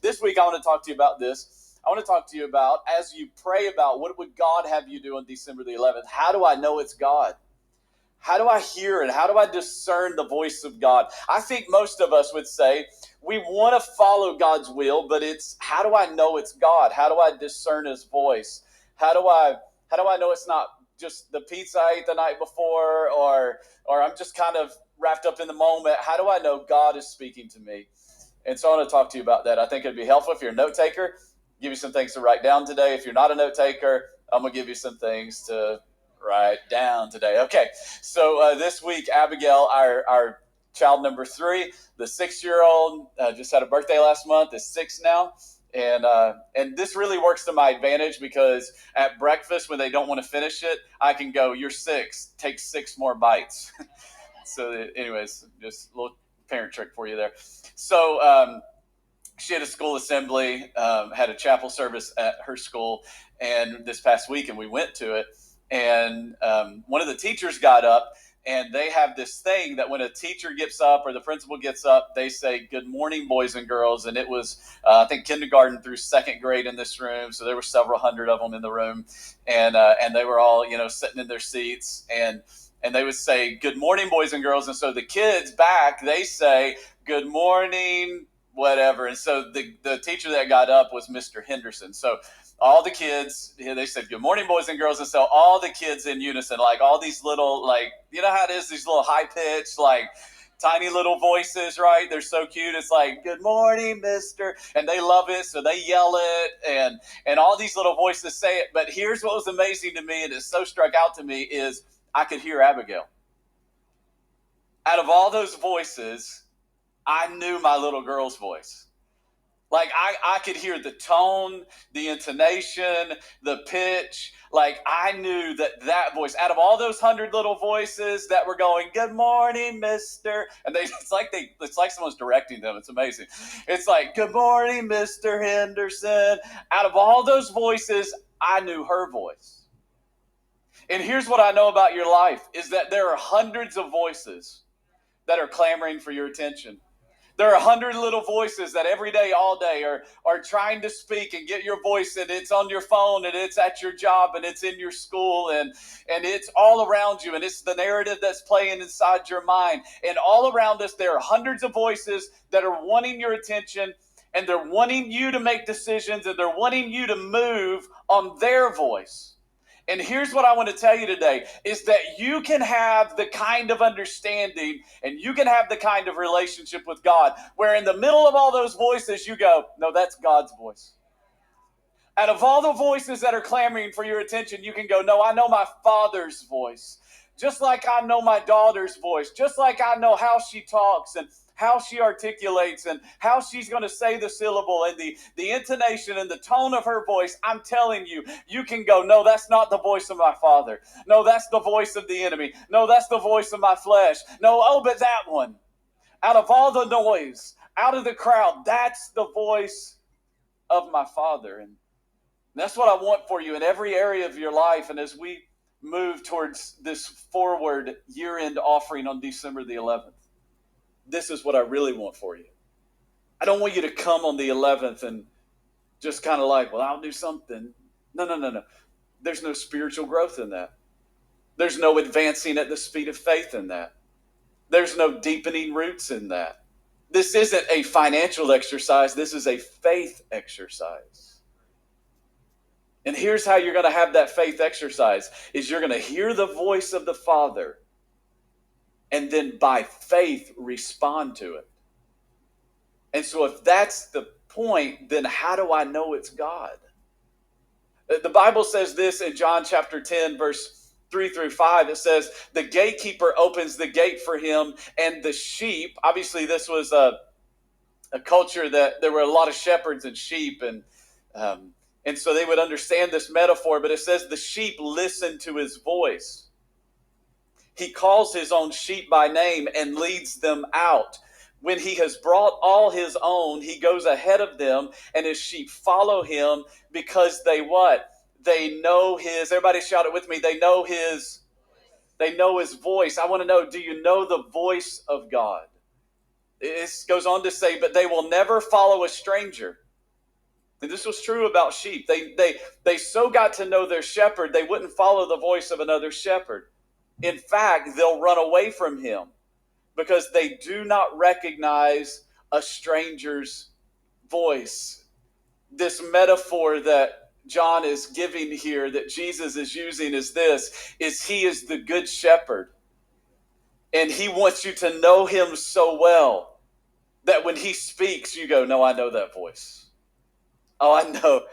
This week, I want to talk to you about this. I want to talk to you about, as you pray about what would God have you do on December the 11th, how do I know it's God? How do I hear it? How do I discern the voice of God? I think most of us would say we want to follow God's will, but it's how do I know it's God? How do I discern his voice? How do I know it's not just the pizza I ate the night before, or I'm just kind of wrapped up in the moment? How do I know God is speaking to me? And so I want to talk to you about that. I think it'd be helpful if you're a note taker. Give you some things to write down today. If you're not a note taker, I'm going to give you some things to write down today. Okay, so this week, Abigail, our child number 3, the 6-year-old, just had a birthday last month, is 6 now. And this really works to my advantage because at breakfast, when they don't want to finish it, I can go, "You're 6, take 6 more bites." So anyways, just a little parent trick for you there. So she had a school assembly, had a chapel service at her school, and this past week, and we went to it. And one of the teachers got up, and they have this thing that when a teacher gets up or the principal gets up, they say, "Good morning, boys and girls." And it was, I think, kindergarten through 2nd grade in this room. So there were several hundred of them in the room. And they were all, sitting in their seats. And they would say, "Good morning, boys and girls." And so the kids back, they say, "Good morning," whatever. And so the teacher that got up was Mr. Henderson. So all the kids, they said, "Good morning, boys and girls." And so all the kids in unison, like all these little, like, you know how it is, these little high-pitched, like, tiny little voices, right? They're so cute. It's like, "Good morning, mister." And they love it, so they yell it, and all these little voices say it. But here's what was amazing to me, and it so struck out to me, is I could hear Abigail. Out of all those voices, I knew my little girl's voice. Like, I could hear the tone, the intonation, the pitch. Like, I knew that voice, out of all those 100 little voices that were going, "Good morning, mister," and it's like someone's directing them. It's amazing. It's like, "Good morning, Mr. Henderson." Out of all those voices, I knew her voice. And here's what I know about your life, is that there are hundreds of voices that are clamoring for your attention. There are 100 little voices that every day, all day, are trying to speak and get your voice, and it's on your phone, and it's at your job, and it's in your school, and it's all around you, and it's the narrative that's playing inside your mind. And all around us, there are hundreds of voices that are wanting your attention, and they're wanting you to make decisions, and they're wanting you to move on their voice. And here's what I want to tell you today, is that you can have the kind of understanding and you can have the kind of relationship with God where in the middle of all those voices you go, "No, that's God's voice." Out of all the voices that are clamoring for your attention, you can go, "No, I know my Father's voice. Just like I know my daughter's voice. Just like I know how she talks and how she articulates and how she's going to say the syllable and the intonation and the tone of her voice." I'm telling you, you can go, "No, that's not the voice of my Father. No, that's the voice of the enemy. No, that's the voice of my flesh. No, oh, but that one." Out of all the noise, out of the crowd, that's the voice of my Father. And that's what I want for you in every area of your life. And as we move towards this forward year-end offering on December the 11th, this is what I really want for you. I don't want you to come on the 11th and just kind of like, "Well, I'll do something." No. There's no spiritual growth in that. There's no advancing at the speed of faith in that. There's no deepening roots in that. This isn't a financial exercise. This is a faith exercise. And here's how you're going to have that faith exercise, is you're going to hear the voice of the Father and then by faith respond to it. And so if that's the point, then how do I know it's God? The Bible says this in John chapter 10, verse 3 through 5. It says, "The gatekeeper opens the gate for him, and the sheep," obviously this was a culture that there were a lot of shepherds and sheep, and so they would understand this metaphor, but it says the sheep listen to his voice. He calls his own sheep by name and leads them out. When he has brought all his own, he goes ahead of them, and his sheep follow him because they what? They know his, everybody shout it with me, they know his voice. I want to know, do you know the voice of God? It goes on to say, but they will never follow a stranger. And this was true about sheep. They so got to know their shepherd, they wouldn't follow the voice of another shepherd. In fact, they'll run away from him because they do not recognize a stranger's voice. This metaphor that John is giving here, that Jesus is using, is he is the good shepherd. And he wants you to know him so well that when he speaks, you go, no, I know that voice. Oh, I know